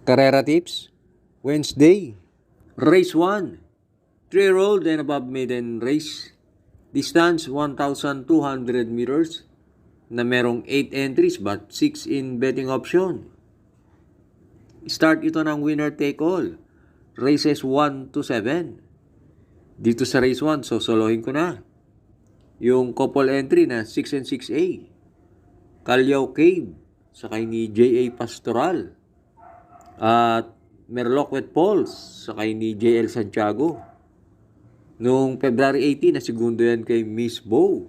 Carrera Tips, Wednesday. Race 1, 3-year-old and above maiden race. Distance 1,200 meters na merong 8 entries but 6 in betting option. Start ito ng winner take all. Races 1 to 7. Dito sa race 1, sosolohin ko na. Yung couple entry na 6 and 6A. Calyaw Cave, sakay ni J.A. Pastoral. At Merloquet Falls, sakay ni J.L. Santiago. Noong February 18, na segundo yan kay Miss Bow.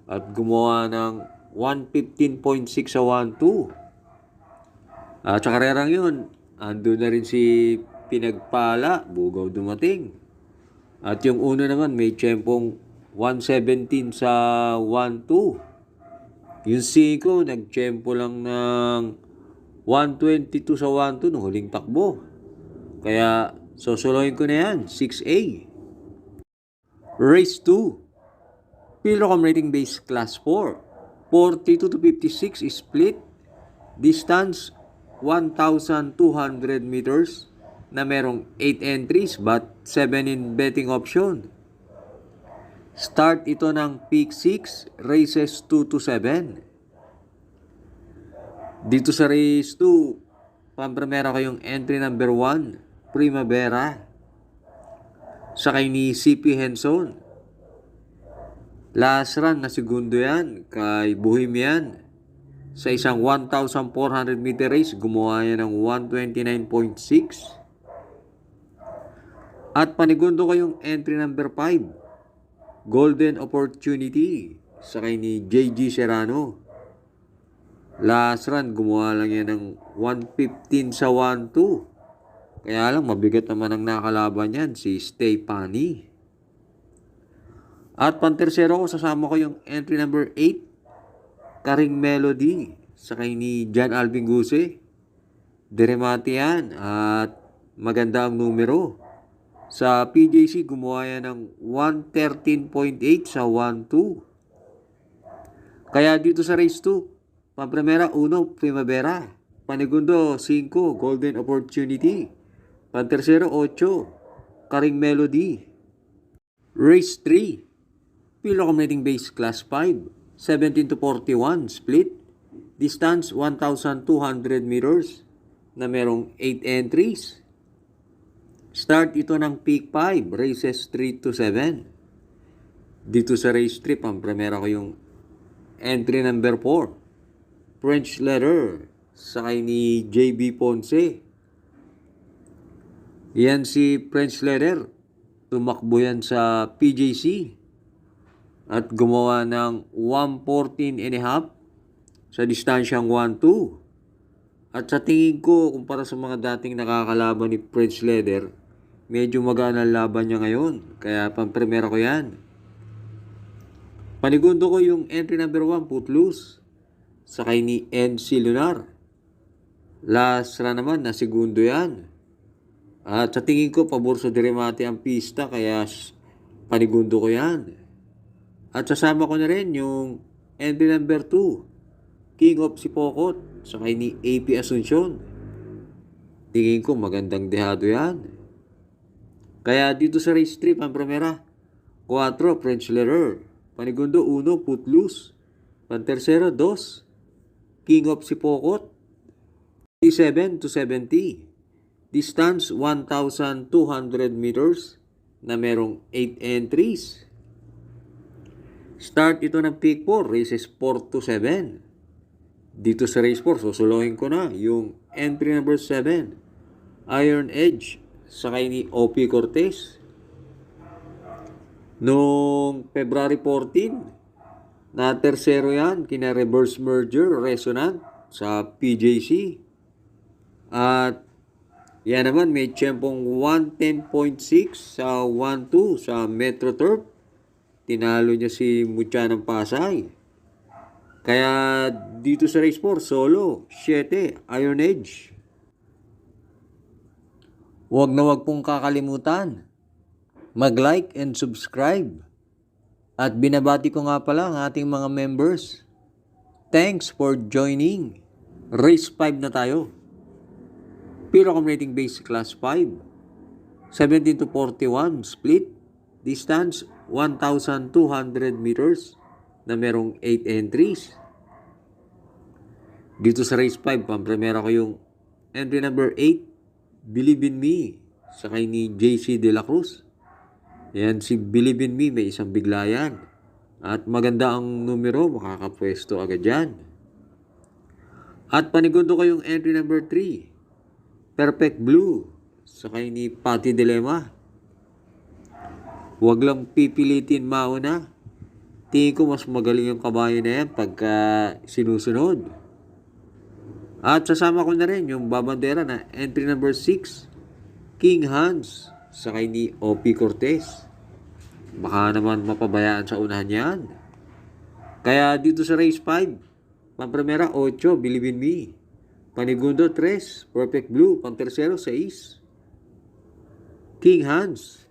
At gumawa ng 115.6 sa 1-2. At sa karerang yun, andun na rin si Pinagpala, bugaw dumating. At yung uno naman, may tiyempong 117 sa 1-2. Yung 5, nagtiyempo lang ng 122 sa 1-2 nung huling takbo. Kaya, sosolohin ko na yan, 6A. Race 2, Pilocom rating base class 4. 42 to 56 split. Distance 1,200 meters na merong 8 entries but 7 in betting option. Start ito ng peak 6, races 2 to 7. Dito sa race 2, pampremera ko yung entry number 1, Primavera. Sakay ni CP Henson. Last run na segundo yan kay Bohemian. Sa isang 1,400 meter race, gumawa yan ng 129.6. At panigundo ko yung entry number 5, Golden Opportunity, sakay ni JG Serrano. Last run, gumawa lang yan ng 115 sa 1-2. Kaya lang, mabigat naman ang nakalaban yan, si Stay Pani. At pantersero ko, sasama ko yung entry number 8, Karing Melody, sakay ni John Alvin Guse. Diremate yan at maganda ang numero. Sa PJC, gumawa yan ng 113.8 sa 1-2. Kaya dito sa race 2, pampremera 1, Primavera. Panigundo 5, Golden Opportunity. Pantersero 8, Karing Melody. Race 3, Pilocom rating base class 5. 17 to 41 split. Distance 1,200 meters na merong 8 entries. Start ito ng peak 5, races 3 to 7. Dito sa race 3, pampremera ko yung entry number 4, French Letter, sakay ni JB Ponce. Yan si French Letter, tumakbo yan sa PJC at gumawa ng 114 and a half sa distansyang 1-2. At sa tingin ko, kumpara sa mga dating nakakalaban ni French Leather, medyo magaan ang laban niya ngayon. Kaya pampremera ko yan. Panigundo ko yung entry number 1, Footloose, sakay ni NC Lunar. Last run naman, na segundo yan. At sa tingin ko, pabor sa Diremate ang pista, kaya panigundo ko yan. At sasama ko na rin yung entry number 2, King of Sipokot, sakay ni AP Asuncion. Tingin ko magandang dehado yan. Kaya dito sa race 3, pampremera 4, French Letter. Panigundo 1, Footloose. Pantersero 2, King of Sipokot. 7 to 70. Distance 1,200 meters na merong 8 entries. Start ito ng peak 4, races 4 to 7. Dito sa race 4, susuluhin ko na yung entry number 7, Iron Edge, sakay ni OP Cortez. Noong February 14, na tersero yan, kina reverse merger, resonant sa PJC. At yan naman, may tiyempong 110.6 sa 1-2 sa Metro Turf. Tinalo niya si Mucha ng Pasay. Kaya dito sa race 4, solo, 7, Iron Edge. Huwag na huwag pong kakalimutan, mag-like and subscribe. At binabati ko nga pala ang ating mga members. Thanks for joining. Race 5 na tayo. Pilo Accumulating Base Class 5, 17 to 41 split, distance 1,200 meters na merong 8 entries. Dito sa race 5, pampremera ko yung entry number 8, Believe in Me, sakay ni JC De La Cruz. Yan, si Believe in Me, may isang biglayan. At maganda ang numero, makakapwesto agad yan. At panigundo ko yung entry number 3, Perfect Blue, sakay ni Patty Dilema. Huwag lang pipilitin mauna. Tingin ko mas magaling yung kabayo na yan pagka sinusunod. At sasama ko na rin yung babandera na entry number 6, King Hans, sakay ni O.P. Cortez. Baka naman mapabayaan sa unahan yan. Kaya dito sa race 5, pampremera 8, Believe in Me. Panigundo 3, Perfect Blue. Pang-tercero 6, King Hans.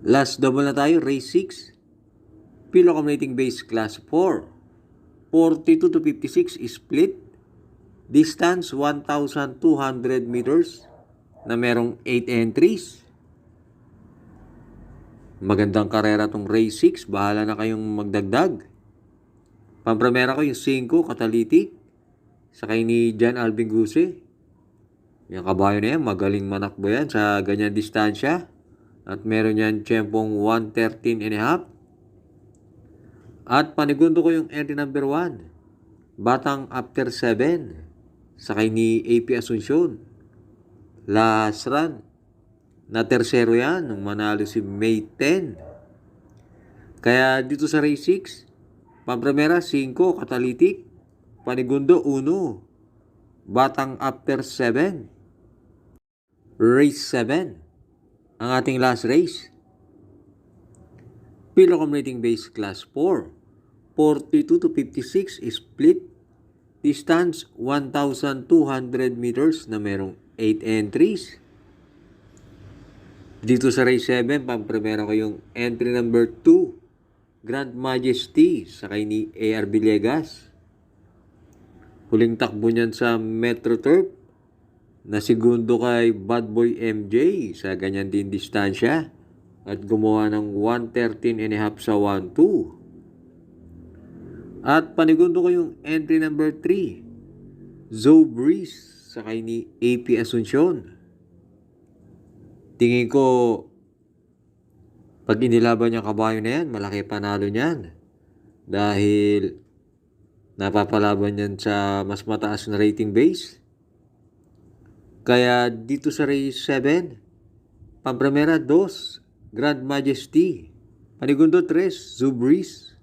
Last double na tayo, race 6. Pilo Accumulating Base Class 4, 42 to 56 split, distance 1,200 meters na merong 8 entries. Magandang karera tong race 6, bahala na kayong magdagdag. Pampremera ko yung 5, Catalytic, sakay ni John Alvin Guse. Yung kabayo na yan, magaling manakbo yan sa ganyan distansya. At meron yan tiyempong 1:13.5. At panigundo ko yung entry number 1, Batang After 7, sakay ni AP Asuncion. Last run, na tersero yan, nung manalo si May 10. Kaya dito sa race 6, pampremera 5, Catalytic, panigundo 1, Batang After 7. Race 7, ang ating last race. Pilo Accumulating Base Class 4, 42 to 56 split, distance 1,200 meters na merong 8 entries. Dito sa race 7, pampremera ko yung entry number 2, Grand Majesty, sakay ni A.R. Villegas. Huling takbo niyan sa Metro Turf, na segundo kay Bad Boy MJ sa ganyan din distansya. At gumawa ng 1:13.5 sa 1-2. At panigundo ko yung entry number 3, Zoe Breeze, sakay ni AP Asuncion. Tingin ko, pag inilaban yung kabayo na yan, malaki panalo niyan. Dahil napapalaban yan sa mas mataas na rating base. Kaya dito sa race 7, pampremera 2, Grand Majesty. Panigundo 3, Zubris.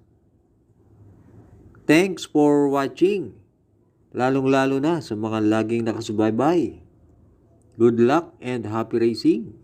Thanks for watching. Lalong-lalo na sa mga laging nakasubaybay. Good luck and happy racing.